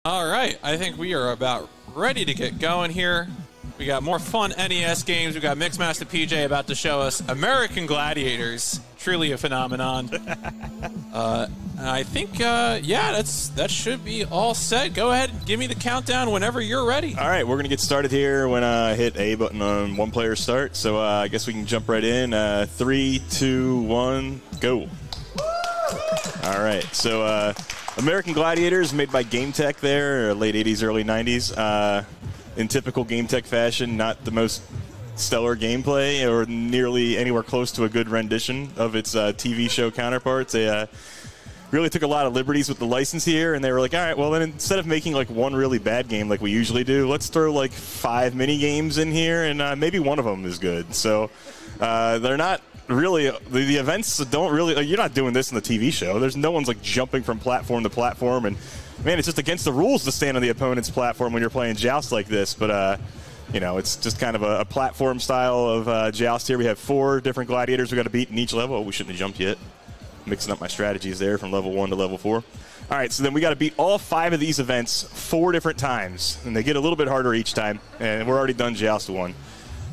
All right, I think we are about ready to get going here. We got more fun NES games. We got MixMastaPJ about to show us American Gladiators, truly a phenomenon. I think, that should be all set. Go ahead and give me the countdown whenever you're ready. All right, we're going to get started here when I hit A button on one player start. So I guess we can jump right in. 3, 2, 1, go. All right, so American Gladiators, made by Game Tech there, late 80s, early 90s. In typical Game Tech fashion, not the most stellar gameplay or nearly anywhere close to a good rendition of its TV show counterparts. They really took a lot of liberties with the license here, and they were like, all right, well, then instead of making like one really bad game like we usually do, let's throw like 5 mini games in here, and maybe one of them is good. So they're not really, the events don't really, you're not doing this in the TV show. There's no one's like jumping from platform to platform, and man, it's just against the rules to stand on the opponent's platform when you're playing Joust like this, but it's just kind of a platform style of Joust here. We have 4 different gladiators we got to beat in each level. Oh, we shouldn't have jumped yet. Mixing up my strategies there from level 1 to level 4. All right, so then we got to beat all 5 of these events 4 different times, and they get a little bit harder each time, and we're already done Joust 1.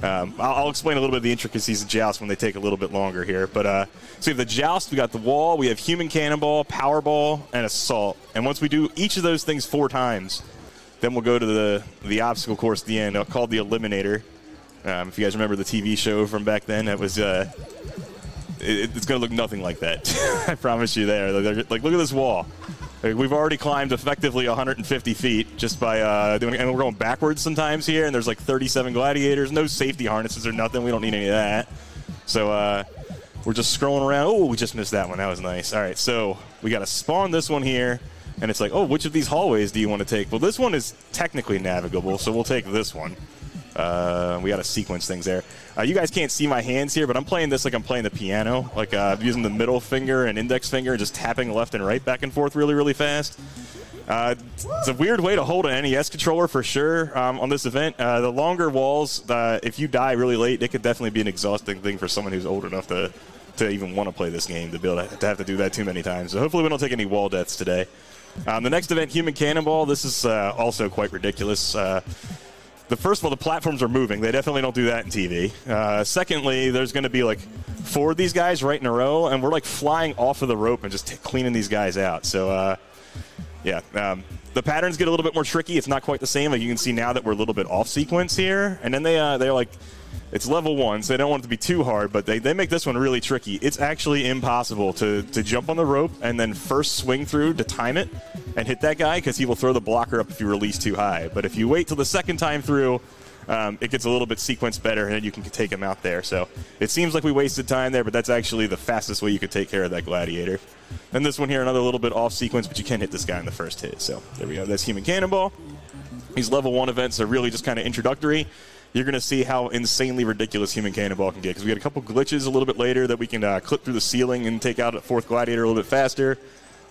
I'll explain a little bit of the intricacies of Joust when they take a little bit longer here. But so we have the Joust, we got the wall, we have Human Cannonball, Powerball, and Assault. And once we do each of those things 4 times, then we'll go to the obstacle course at the end, called the Eliminator. If you guys remember the TV show from back then, that was it's going to look nothing like that. I promise you there. Like, look at this wall. Like, we've already climbed effectively 150 feet just by doing it. And we're going backwards sometimes here, and there's like 37 gladiators. No safety harnesses or nothing. We don't need any of that. So we're just scrolling around. Oh, we just missed that one. That was nice. All right, so we got to spawn this one here. And it's like, oh, which of these hallways do you want to take? Well, this one is technically navigable, so we'll take this one. We got to sequence things there. You guys can't see my hands here, but I'm playing this like I'm playing the piano, like using the middle finger and index finger and just tapping left and right back and forth really, really fast. It's a weird way to hold an NES controller for sure on this event. The longer walls, if you die really late, it could definitely be an exhausting thing for someone who's old enough to even want to play this game, to be able to have to do that too many times. So hopefully we don't take any wall deaths today. The next event, Human Cannonball, this is also quite ridiculous. First of all, the platforms are moving. They definitely don't do that in TV. Secondly, there's going to be like 4 of these guys right in a row, and we're like flying off of the rope and just cleaning these guys out. So, the patterns get a little bit more tricky. It's not quite the same. Like you can see now that we're a little bit off sequence here. And then they're like, it's level 1, so they don't want it to be too hard, but they make this one really tricky. It's actually impossible to jump on the rope and then first swing through to time it and hit that guy, because he will throw the blocker up if you release too high. But if you wait till the second time through, it gets a little bit sequenced better, and then you can take him out there. So it seems like we wasted time there, but that's actually the fastest way you could take care of that gladiator. Then this one here, another little bit off sequence, but you can hit this guy in the first hit. So there we go. That's Human Cannonball. These level 1 events are really just kind of introductory. You're going to see how insanely ridiculous Human Cannonball can get, because we got a couple glitches a little bit later that we can clip through the ceiling and take out a 4th gladiator a little bit faster.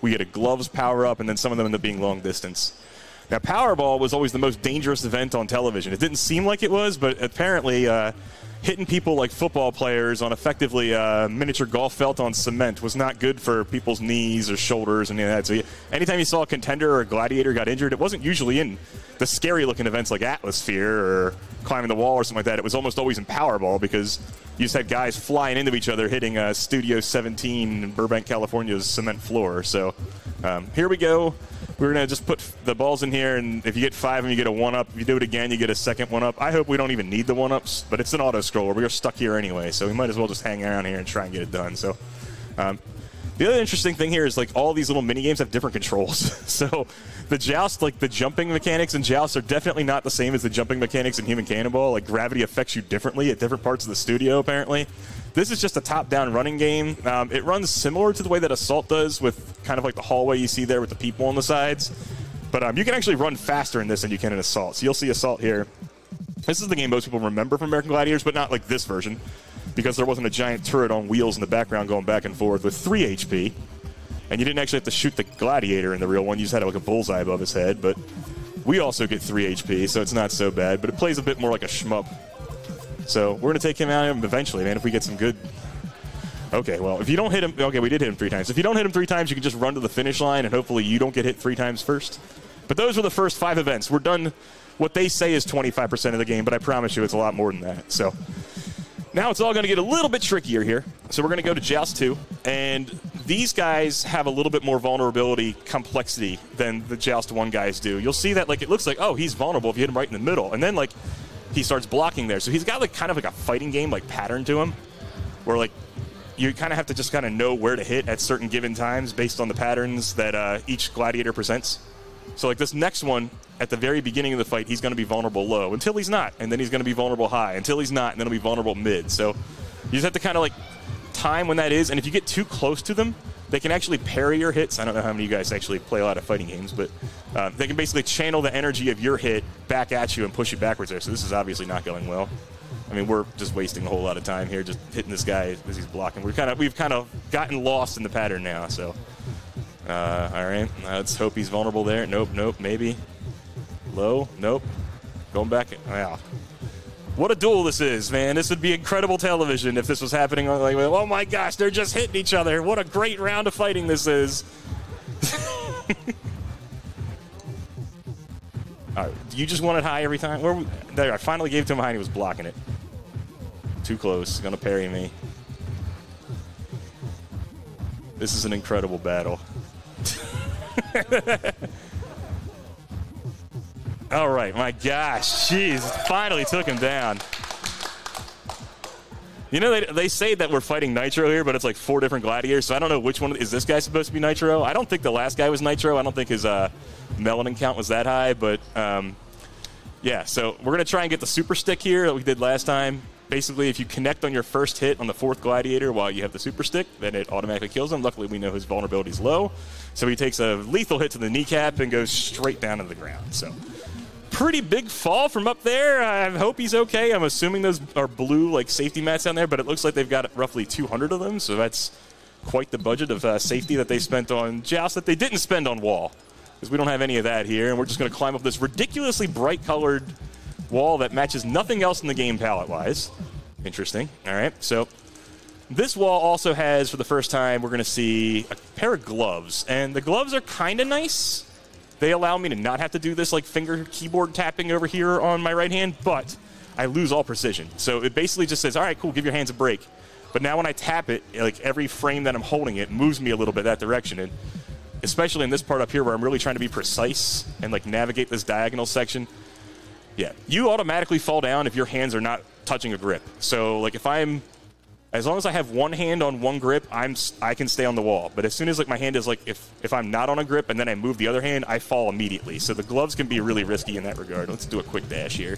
We get a gloves power up, and then some of them end up being long distance. Now, Powerball was always the most dangerous event on television. It didn't seem like it was, but apparently hitting people like football players on effectively miniature golf felt on cement was not good for people's knees or shoulders and any of that. So anytime you saw a contender or a gladiator got injured, it wasn't usually in the scary-looking events like Atmosphere or climbing the wall or something like that. It was almost always in Powerball, because you just had guys flying into each other hitting Studio 17 in Burbank, California's cement floor. So here we go. We're going to just put the balls in here, and if you get 5 of them, you get a 1-up. If you do it again, you get a second 1-up. I hope we don't even need the 1-ups, but it's an auto-scroller. We are stuck here anyway, so we might as well just hang around here and try and get it done. So the other interesting thing here is like all these little mini-games have different controls. So the Joust, like the jumping mechanics in Joust are definitely not the same as the jumping mechanics in Human Cannonball. Like gravity affects you differently at different parts of the studio, apparently. This is just a top-down running game. It runs similar to the way that Assault does, with kind of like the hallway you see there with the people on the sides. But you can actually run faster in this than you can in Assault. So you'll see Assault here. This is the game most people remember from American Gladiators, but not like this version, because there wasn't a giant turret on wheels in the background going back and forth with 3 HP. And you didn't actually have to shoot the gladiator in the real one. You just had like a bullseye above his head. But we also get 3 HP, so it's not so bad. But it plays a bit more like a shmup. So we're going to take him out eventually, man, if we get some good... Okay, well, if you don't hit him... Okay, we did hit him 3 times. If you don't hit him 3 times, you can just run to the finish line, and hopefully you don't get hit 3 times first. But those were the first 5 events. We're done what they say is 25% of the game, but I promise you it's a lot more than that. So now it's all going to get a little bit trickier here. So we're going to go to Joust 2, and these guys have a little bit more vulnerability complexity than the Joust 1 guys do. You'll see that, like, it looks like, oh, he's vulnerable if you hit him right in the middle, and then, like, he starts blocking there. So he's got, like, kind of like a fighting game, like, pattern to him, where, like, you kind of have to just kind of know where to hit at certain given times based on the patterns that each gladiator presents. So, like, this next one, at the very beginning of the fight, he's going to be vulnerable low until he's not, and then he's going to be vulnerable high until he's not, and then he'll be vulnerable mid. So you just have to kind of, like, time when that is, and if you get too close to them, they can actually parry your hits. I don't know how many of you guys actually play a lot of fighting games, but they can basically channel the energy of your hit back at you and push you backwards there. So this is obviously not going well. I mean, we're just wasting a whole lot of time here just hitting this guy as he's blocking. We've kind of gotten lost in the pattern now. So, all right, let's hope he's vulnerable there. Nope, maybe. Low, nope. Going back. Wow. What a duel this is, man. This would be incredible television if this was happening. Like, oh my gosh, they're just hitting each other. What a great round of fighting this is. All right, you just want it high every time? There, I finally gave it to him high and he was blocking it. Too close. Gonna parry me. This is an incredible battle. All right, my gosh, jeez, finally took him down. You know, they say that we're fighting Nitro here, but it's like 4 different gladiators, so I don't know which one. Is this guy supposed to be Nitro? I don't think the last guy was Nitro. I don't think his melanin count was that high, but yeah, so we're going to try and get the super stick here that we did last time. Basically, if you connect on your first hit on the 4th gladiator while you have the super stick, then it automatically kills him. Luckily, we know his vulnerability is low, so he takes a lethal hit to the kneecap and goes straight down to the ground. So pretty big fall from up there. I hope he's okay. I'm assuming those are blue, like, safety mats down there, but it looks like they've got roughly 200 of them, so that's quite the budget of safety that they spent on Joust that they didn't spend on wall, because we don't have any of that here, and we're just going to climb up this ridiculously bright-colored wall that matches nothing else in the game palette-wise. Interesting. All right, so this wall also has, for the first time, we're going to see a pair of gloves, and the gloves are kind of nice. They allow me to not have to do this, like, finger keyboard tapping over here on my right hand, but I lose all precision. So it basically just says, all right, cool, give your hands a break. But now when I tap it, like, every frame that I'm holding it moves me a little bit that direction. And especially in this part up here where I'm really trying to be precise and, like, navigate this diagonal section, yeah, you automatically fall down if your hands are not touching a grip. So, like, as long as I have one hand on one grip, I can stay on the wall. But as soon as, like, my hand is, like, if I'm not on a grip and then I move the other hand, I fall immediately. So the gloves can be really risky in that regard. Let's do a quick dash here.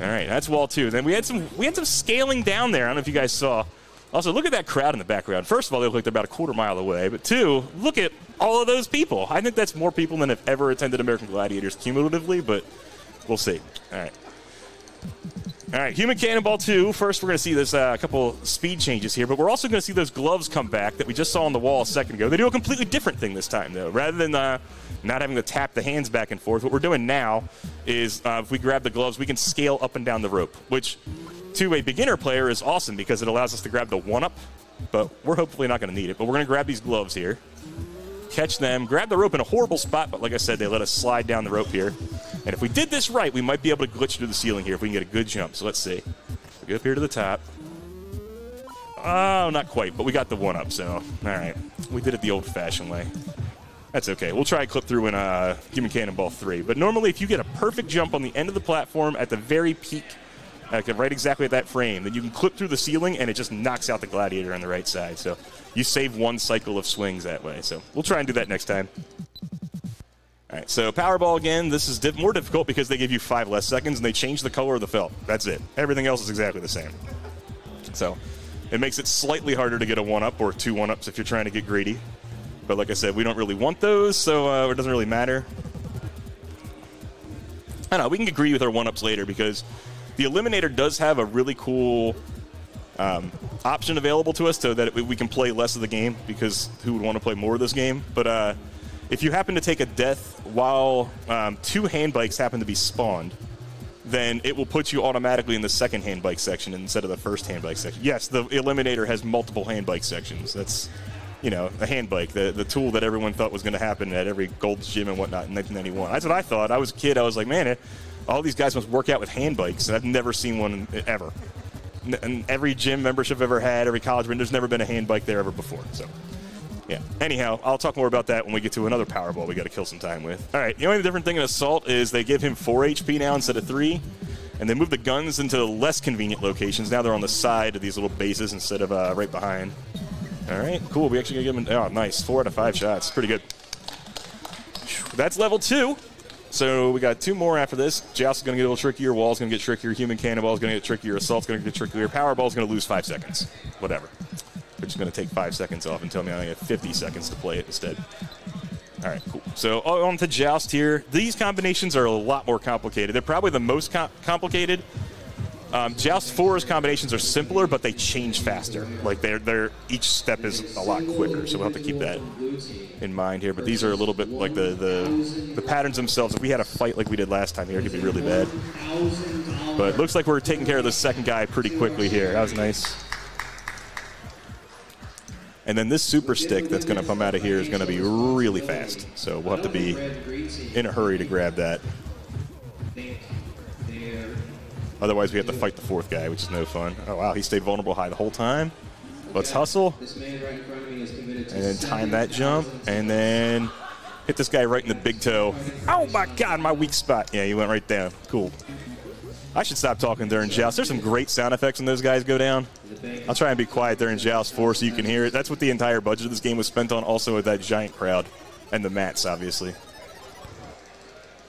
All right, that's wall 2. Then we had some scaling down there. I don't know if you guys saw. Also, look at that crowd in the background. First of all, they look like they're about a quarter mile away. But 2, look at all of those people. I think that's more people than have ever attended American Gladiators cumulatively, but we'll see. All right, Human Cannonball 2. First, we're going to see this couple speed changes here, but we're also going to see those gloves come back that we just saw on the wall a second ago. They do a completely different thing this time, though. Rather than not having to tap the hands back and forth, what we're doing now is if we grab the gloves, we can scale up and down the rope, which to a beginner player is awesome because it allows us to grab the 1-up, but we're hopefully not going to need it. But we're going to grab these gloves here, catch them, grab the rope in a horrible spot, but like I said, they let us slide down the rope here. And if we did this right, we might be able to glitch through the ceiling here if we can get a good jump. So let's see. We go up here to the top. Oh, not quite, but we got the 1-up, so all right. We did it the old-fashioned way. That's okay. We'll try and clip through in Human Cannonball 3. But normally, if you get a perfect jump on the end of the platform at the very peak, right exactly at that frame, then you can clip through the ceiling, and it just knocks out the gladiator on the right side. So you save one cycle of swings that way. So we'll try and do that next time. All right, so Powerball again. This is more difficult because they give you 5 less seconds, and they change the color of the felt. That's it. Everything else is exactly the same. So it makes it slightly harder to get a 1-up or 2 1-ups if you're trying to get greedy. But like I said, we don't really want those, so it doesn't really matter. I don't know. We can get greedy with our 1-ups later because the Eliminator does have a really cool option available to us so that we can play less of the game, because who would want to play more of this game? But if you happen to take a death while 2 hand bikes happen to be spawned, then it will put you automatically in the second hand bike section instead of the first hand bike section. Yes, the Eliminator has multiple hand bike sections. That's you know, a hand bike, the tool that everyone thought was going to happen at every Gold's Gym and whatnot in 1991. That's what I thought. I was a kid. I was like, man, all these guys must work out with hand bikes, and I've never seen one ever. And every gym membership I've ever had, every college, there's never been a hand bike there ever before. So, yeah. Anyhow, I'll talk more about that when we get to another Powerball we got to kill some time with. All right, the only different thing in Assault is they give him 4 HP now instead of 3, and they move the guns into less convenient locations. Now they're on the side of these little bases instead of right behind. All right, cool. We actually give him, oh, nice. 4 out of 5 shots. Pretty good. That's level 2. So we got 2 more after this. Joust is going to get a little trickier. Wall's going to get trickier. Human Cannonball is going to get trickier. Assault's going to get trickier. Powerball is going to lose 5 seconds. Whatever. We're just going to take 5 seconds off and tell me I only have 50 seconds to play it instead. All right, cool. So on to Joust here. These combinations are a lot more complicated. They're probably the most complicated. Joust 4's combinations are simpler, but they change faster. Like they're each step is a lot quicker, so we'll have to keep that in mind here. But these are a little bit like the patterns themselves. If we had a fight like we did last time here, it could be really bad. But it looks like we're taking care of the second guy pretty quickly here. That was nice. And then this super stick that's going to come out of here is going to be really fast. So we'll have to be in a hurry to grab that. Otherwise, we have to fight the 4th guy, which is no fun. Oh, wow, he stayed vulnerable high the whole time. Let's hustle. And then time that jump. And then hit this guy right in the big toe. Oh, my God, my weak spot. Yeah, he went right down. Cool. I should stop talking during Joust. There's some great sound effects when those guys go down. I'll try and be quiet during Joust 4 so you can hear it. That's what the entire budget of this game was spent on, also with that giant crowd. And the mats, obviously.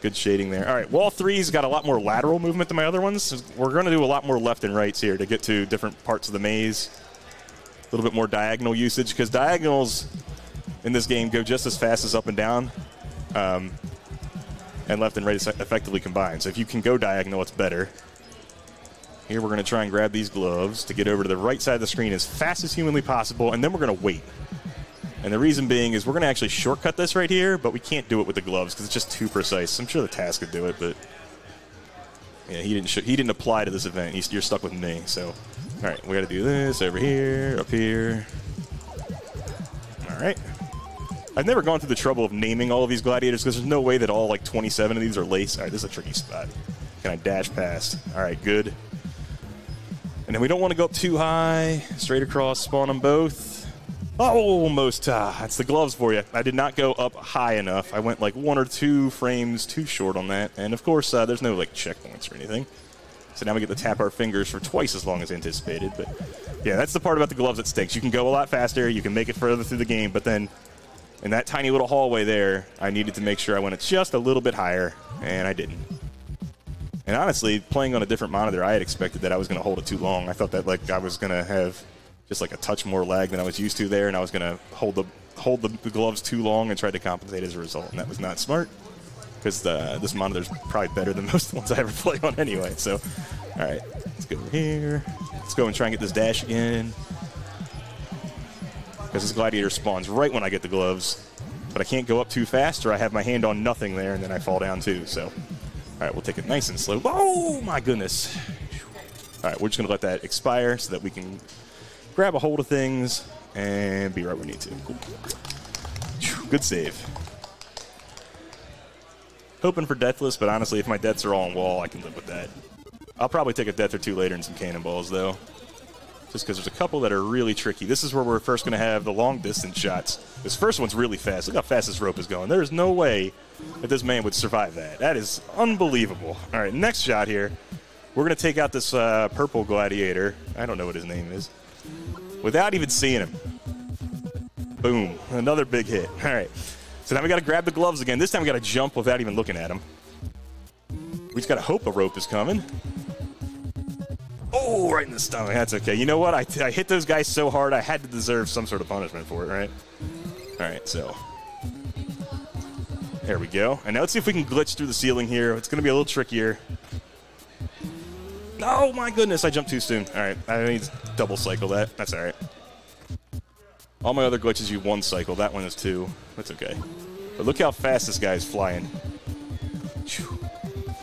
Good shading there. All right, Wall 3's got a lot more lateral movement than my other ones. We're going to do a lot more left and rights here to get to different parts of the maze. A little bit more diagonal usage, because diagonals in this game go just as fast as up and down. And left and right is effectively combined. So if you can go diagonal, it's better. Here we're going to try and grab these gloves to get over to the right side of the screen as fast as humanly possible, and then we're going to wait. And the reason being is we're going to actually shortcut this right here, but we can't do it with the gloves because it's just too precise. I'm sure the task could do it, but yeah, he didn't apply to this event. You're stuck with me. So, all right, we got to do this over here, up here. All right. I've never gone through the trouble of naming all of these gladiators because there's no way that all like 27 of these are laced. All right, this is a tricky spot. Can I dash past? All right, good. And then we don't want to go up too high. Straight across, spawn them both. Almost. That's the gloves for you. I did not go up high enough. I went like 1 or 2 frames too short on that. And of course, there's no like checkpoints or anything. So now we get to tap our fingers for twice as long as anticipated. But yeah, that's the part about the gloves that stinks. You can go a lot faster. You can make it further through the game. But then in that tiny little hallway there, I needed to make sure I went just a little bit higher. And I didn't. And honestly, playing on a different monitor, I had expected that I was going to hold it too long. I thought that like I was going to have just like a touch more lag than I was used to there, and I was going to hold the gloves too long and try to compensate as a result, and that was not smart because this monitor's probably better than most of the ones I ever play on anyway. So, all right, let's go over here. Let's go and try and get this dash again because this gladiator spawns right when I get the gloves, but I can't go up too fast or I have my hand on nothing there, and then I fall down too. So, all right, we'll take it nice and slow. Oh, my goodness. All right, we're just going to let that expire so that we can grab a hold of things and be right where we need to. Cool. Good save. Hoping for deathless, but honestly, if my deaths are all on wall, I can live with that. I'll probably take a death or 2 later and some cannonballs, though. Just because there's a couple that are really tricky. This is where we're first going to have the long-distance shots. This first one's really fast. Look how fast this rope is going. There is no way that this man would survive that. That is unbelievable. All right, next shot here. We're going to take out this purple gladiator. I don't know what his name is. Without even seeing him. Boom. Another big hit. All right. So now we got to grab the gloves again. This time we got to jump without even looking at him. We just got to hope a rope is coming. Oh, right in the stomach. That's okay. You know what? I hit those guys so hard, I had to deserve some sort of punishment for it, right? All right, so. There we go. And now let's see if we can glitch through the ceiling here. It's going to be a little trickier. Oh, my goodness. I jumped too soon. All right. I need to double cycle that. That's all right. All my other glitches you 1 cycle. That one is 2. That's okay. But look how fast this guy is flying.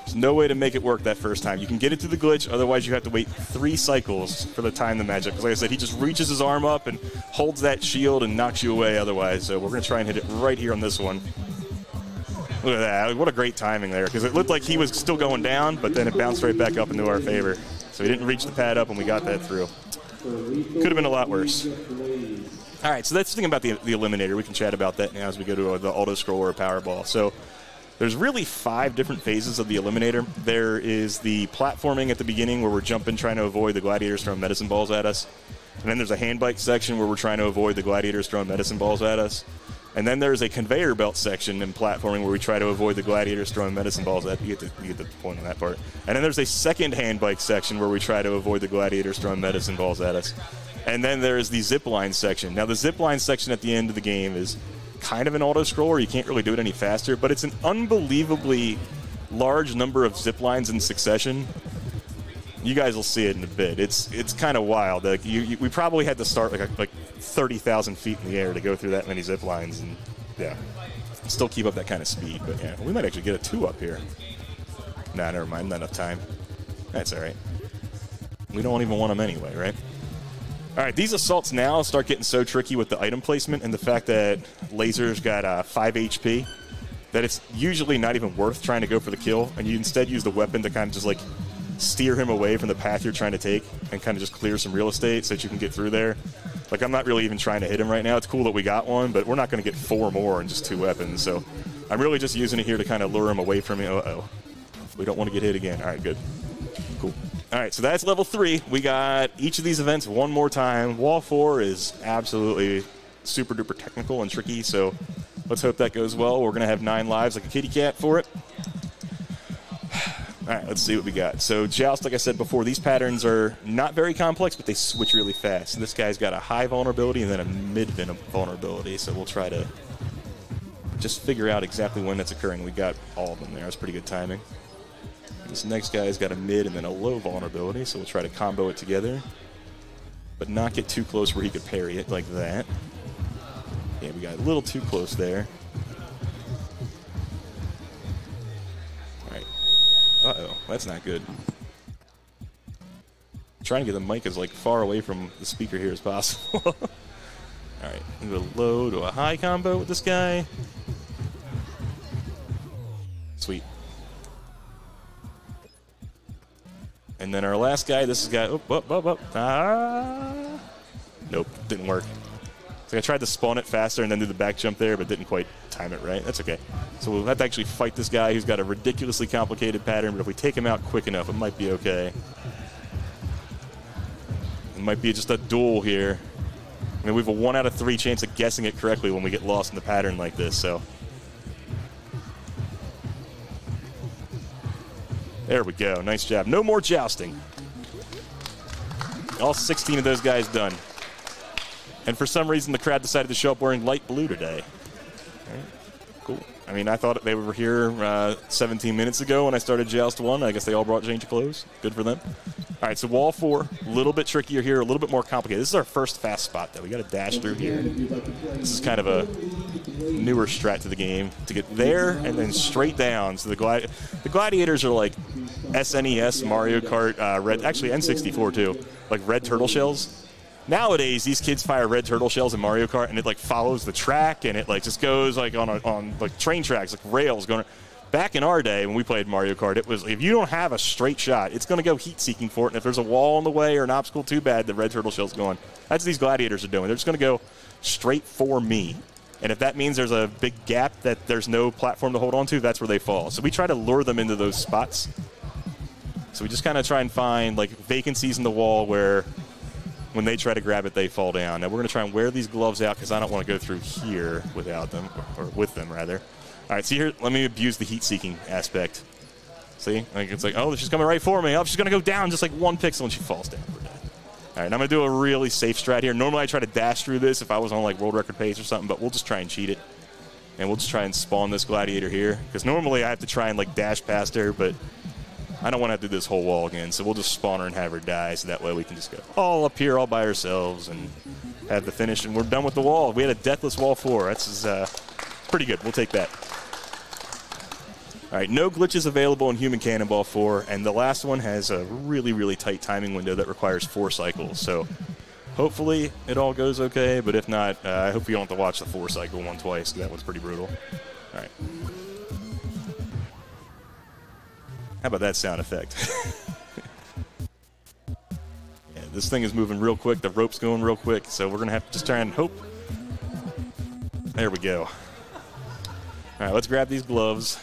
There's no way to make it work that first time. You can get it through the glitch, otherwise you have to wait 3 cycles for the time to magic. Because like I said, he just reaches his arm up and holds that shield and knocks you away otherwise. So we're going to try and hit it right here on this one. Look at that. What a great timing there. Because it looked like he was still going down, but then it bounced right back up into our favor. So he didn't reach the pad up and we got that through. Could have been a lot worse. All right, so that's the thing about the Eliminator. We can chat about that now as we go to the auto-scroll or a Powerball. So there's really 5 different phases of the Eliminator. There is the platforming at the beginning where we're jumping, trying to avoid the Gladiators throwing medicine balls at us. And then there's a hand bike section where we're trying to avoid the Gladiators throwing medicine balls at us. And then there's a conveyor belt section in platforming where we try to avoid the Gladiators throwing medicine balls at you. You get the point on that part. And then there's a second hand bike section where we try to avoid the Gladiators throwing medicine balls at us. And then there's the zip line section. Now, the zip line section at the end of the game is kind of an auto-scroller. You can't really do it any faster, but it's an unbelievably large number of zip lines in succession. You guys will see it in a bit. It's kind of wild. Like we probably had to start like 30,000 feet in the air to go through that many zip lines, and yeah, still keep up that kind of speed. But yeah, we might actually get a 2 up here. Nah, never mind. Not enough time. That's all right. We don't even want them anyway, right? All right, these assaults now start getting so tricky with the item placement and the fact that Laser's got 5 HP that it's usually not even worth trying to go for the kill, and you instead use the weapon to kind of just like steer him away from the path you're trying to take and kind of just clear some real estate so that you can get through there. Like, I'm not really even trying to hit him right now. It's cool that we got one, but we're not going to get 4 more in just 2 weapons. So I'm really just using it here to kind of lure him away from me. Uh-oh. We don't want to get hit again. All right, good. Cool. All right, so that's level 3. We got each of these events one more time. Wall 4 is absolutely super-duper technical and tricky, so let's hope that goes well. We're going to have 9 lives like a kitty cat for it. All right, let's see what we got. So Joust, like I said before, these patterns are not very complex, but they switch really fast. So this guy's got a high vulnerability and then a mid vulnerability, so we'll try to just figure out exactly when that's occurring. We got all of them there. That's pretty good timing. This next guy's got a mid and then a low vulnerability, so we'll try to combo it together, but not get too close where he could parry it like that. Yeah, we got a little too close there. Uh-oh, that's not good. I'm trying to get the mic as like far away from the speaker here as possible. All right, we go low to a high combo with this guy. Sweet. And then our last guy, this is guy. Nope, didn't work. So I tried to spawn it faster and then do the back jump there, but didn't quite time it right. That's okay. So we'll have to actually fight this guy who's got a ridiculously complicated pattern, but if we take him out quick enough, it might be okay. It might be just a duel here. I mean, we have a 1 out of 3 chance of guessing it correctly when we get lost in the pattern like this, so. There we go. Nice job. No more jousting. All 16 of those guys done. And for some reason, the crowd decided to show up wearing light blue today. All right, cool. I mean, I thought they were here 17 minutes ago when I started Joust 1. I guess they all brought change of clothes. Good for them. All right, so wall 4, a little bit trickier here, a little bit more complicated. This is our first fast spot, though. We got to dash through here. This is kind of a newer strat to the game to get there and then straight down. So the Gladiators are like SNES, Mario Kart, actually N64 too, like red turtle shells. Nowadays, these kids fire red turtle shells in Mario Kart, and it like follows the track, and it like just goes like on like train tracks, like rails going. Back in our day when we played Mario Kart, it was if you don't have a straight shot, it's going to go heat-seeking for it, and if there's a wall in the way or an obstacle too bad, the red turtle shell's going. That's what these Gladiators are doing. They're just going to go straight for me, and if that means there's a big gap that there's no platform to hold on to, that's where they fall. So we try to lure them into those spots. So we just kind of try and find like vacancies in the wall where when they try to grab it, they fall down. Now we're going to try and wear these gloves out because I don't want to go through here without them, or with them, rather. All right, see here, let me abuse the heat-seeking aspect. See? Like, it's like, oh, she's coming right for me. Oh, she's going to go down just like 1 pixel, and she falls down. We're dead. All right, I'm going to do a really safe strat here. Normally I try to dash through this if I was on like world record pace or something, but we'll just try and cheat it. And we'll just try and spawn this Gladiator here. Because normally I have to try and like dash past her, but I don't want to have to do this whole wall again, so we'll just spawn her and have her die, so that way we can just go all up here all by ourselves and have the finish, and we're done with the wall. We had a deathless wall 4. That's pretty good. We'll take that. All right, no glitches available in Human Cannonball 4, and the last one has a really, really tight timing window that requires 4 cycles. So hopefully it all goes okay, but if not, I hope you don't have to watch the 4-cycle one twice, because that one's pretty brutal. All right. How about that sound effect? Yeah, this thing is moving real quick. The rope's going real quick, so we're going to have to just try and hope. There we go. All right, let's grab these gloves.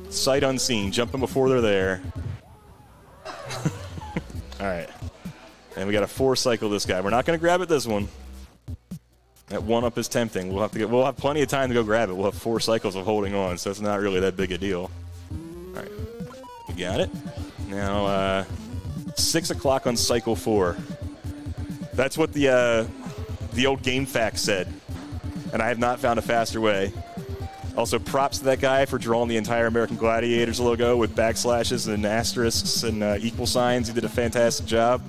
Sight unseen, jumping before they're there. All right. And we got to 4-cycle this guy. We're not going to grab it this one. That 1-up is tempting. We'll have plenty of time to go grab it. We'll have 4 cycles of holding on, so it's not really that big a deal. All right. We got it. Now, 6 o'clock on cycle 4. That's what the old game fact said. And I have not found a faster way. Also, props to that guy for drawing the entire American Gladiators logo with backslashes and asterisks and equal signs. He did a fantastic job.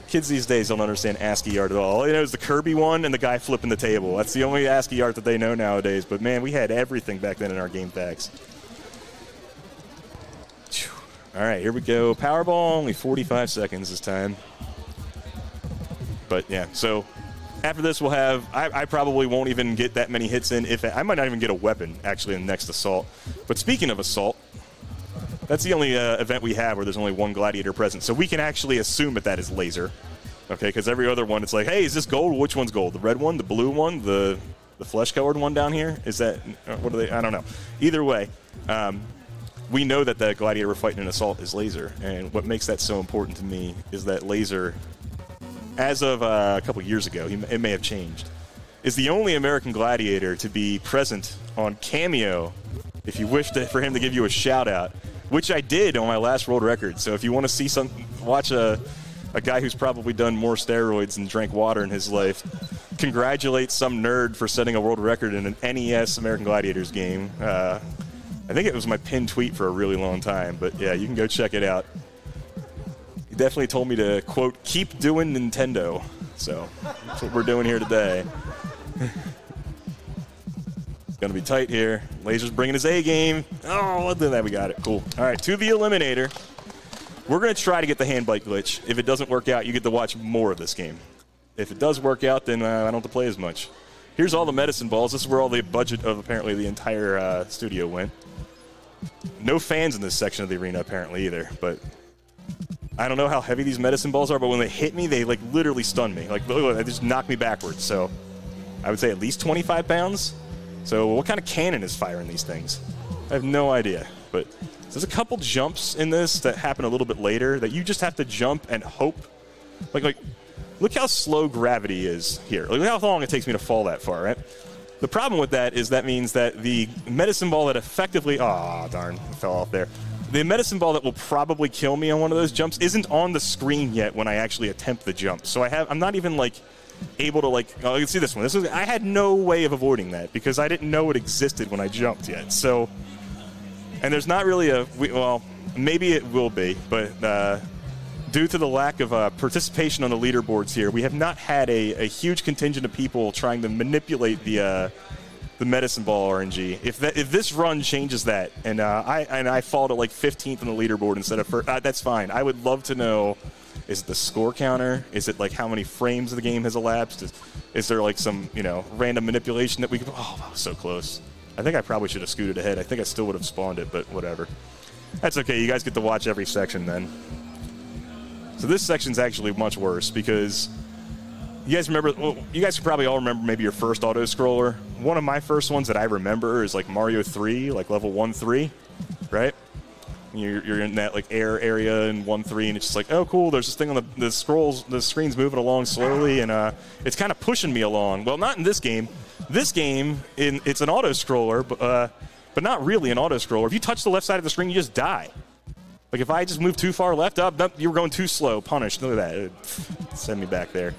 Kids these days don't understand ASCII art at all. All they know is the Kirby one and the guy flipping the table. That's the only ASCII art that they know nowadays. But, man, we had everything back then in our game packs. All right, here we go. Powerball, only 45 seconds this time. But, yeah, so after this we'll have – I probably won't even get that many hits in. I might not even get a weapon, actually, in the next assault. But speaking of assault, that's the only event we have where there's only one gladiator present. So we can actually assume that is laser, okay? Because every other one, it's like, hey, is this gold? Which one's gold? The red one, the blue one, the flesh-colored one down here? Is that – what are they – I don't know. Either way, we know that the gladiator we're fighting in assault is laser. And what makes that so important to me is that laser, as of a couple years ago, it may have changed, is the only American gladiator to be present on Cameo if you wish for him to give you a shout-out, which I did on my last world record. So if you want to see watch a guy who's probably done more steroids and drank water in his life congratulate some nerd for setting a world record in an NES American Gladiators game. I think it was my pinned tweet for a really long time, but yeah, you can go check it out. He definitely told me to, quote, keep doing Nintendo. So that's what we're doing here today. Going to be tight here. Laser's bringing his A game. Oh, look at that. We got it. Cool. All right, to the Eliminator. We're going to try to get the hand bite glitch. If it doesn't work out, you get to watch more of this game. If it does work out, then I don't have to play as much. Here's all the medicine balls. This is where all the budget of apparently the entire studio went. No fans in this section of the arena apparently either, but I don't know how heavy these medicine balls are, but when they hit me, they like literally stun me. Like they just knock me backwards. So I would say at least 25 pounds. So what kind of cannon is firing these things? I have no idea. But there's a couple jumps in this that happen a little bit later that you just have to jump and hope. Like look how slow gravity is here. Look how long it takes me to fall that far, right? The problem with that is that means that the medicine ball that effectively... Oh, darn. It fell off there. The medicine ball that will probably kill me on one of those jumps isn't on the screen yet when I actually attempt the jump. So I'm not even, like, able to, like... Oh, you can see this one. I had no way of avoiding that because I didn't know it existed when I jumped yet. So... And there's not really a... Well, maybe it will be, but... Due to the lack of participation on the leaderboards here, we have not had a huge contingent of people trying to manipulate the medicine ball RNG. If this run changes that, and I fall to like 15th on the leaderboard instead of first, that's fine. I would love to know: is it the score counter? Is it like how many frames of the game has elapsed? Is there like some random manipulation that we could? Oh, that was so close. I think I probably should have scooted ahead. I think I still would have spawned it, but whatever. That's okay. You guys get to watch every section then. So this section's actually much worse because you guys remember, well, you guys probably all remember maybe your first auto-scroller. One of my first ones that I remember is like Mario 3, like level 1-3, right? You're in that like air area in 1-3, and it's just like, oh, cool, there's this thing on the screen's moving along slowly, and it's kind of pushing me along. Well, not in this game. This game, it's an auto-scroller, but not really an auto-scroller. If you touch the left side of the screen, you just die. Like, if I just move too far left, you were going too slow. Punished. Look at that. It'd send me back there.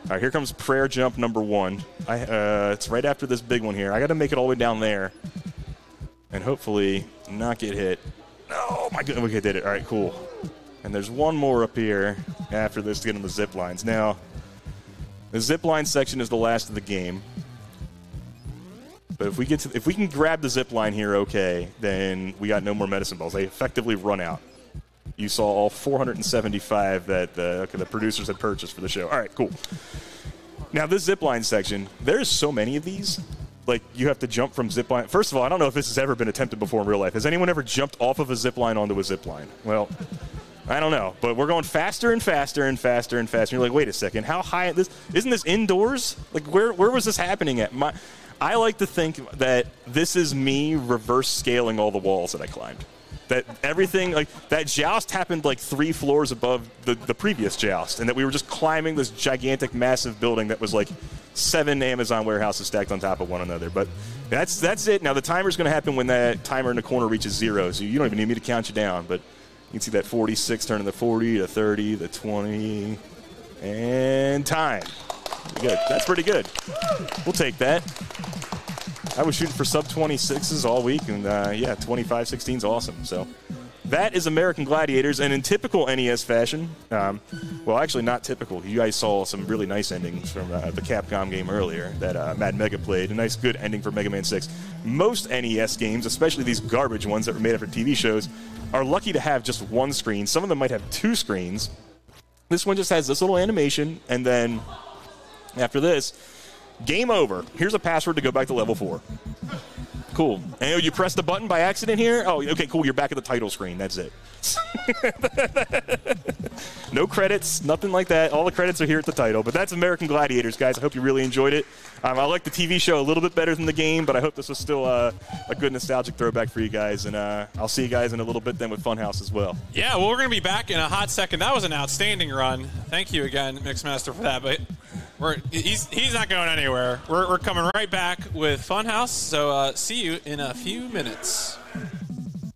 All right, here comes prayer jump number 1. It's right after this big one here. I got to make it all the way down there and hopefully not get hit. Oh, my goodness. Okay, did it. All right, cool. And there's one more up here after this to get on the zip lines. Now, the zip line section is the last of the game. But if we can grab the zip line here, okay, then we got no more medicine balls. They effectively run out. You saw all 475 that the producers had purchased for the show. All right, cool. Now this zip line section, there's so many of these. Like, you have to jump from zip line. First of all, I don't know if this has ever been attempted before in real life. Has anyone ever jumped off of a zip line onto a zip line? Well, I don't know, but we're going faster and faster and faster and faster. You're like, wait a second, how high isn't this indoors? Like, where was this happening at? I like to think that this is me reverse scaling all the walls that I climbed. That everything, like, that joust happened like 3 floors above the previous joust, and that we were just climbing this gigantic, massive building that was like 7 Amazon warehouses stacked on top of one another. But that's it. Now the timer's going to happen when that timer in the corner reaches 0, so you don't even need me to count you down. But you can see that 46 turning to 40, to 30, to 20, and time. Good. That's pretty good. We'll take that. I was shooting for sub-26s all week, and yeah, 25-16 is awesome. So that is American Gladiators, and in typical NES fashion, well, actually not typical. You guys saw some really nice endings from the Capcom game earlier that Mad Mega played. A nice, good ending for Mega Man 6. Most NES games, especially these garbage ones that were made after TV shows, are lucky to have just one screen. Some of them might have 2 screens. This one just has this little animation, and then after this, game over. Here's a password to go back to level 4. Cool. And you press the button by accident here? Oh, okay, cool. You're back at the title screen. That's it. No credits, nothing like that. All the credits are here at the title. But that's American Gladiators, guys. I hope you really enjoyed it. I like the TV show a little bit better than the game, but I hope this was still a good nostalgic throwback for you guys. And I'll see you guys in a little bit then with Funhouse as well. Yeah, well, we're going to be back in a hot second. That was an outstanding run. Thank you again, Mixmaster, for that. But he's not going anywhere. We're coming right back with Funhouse. So see you in a few minutes.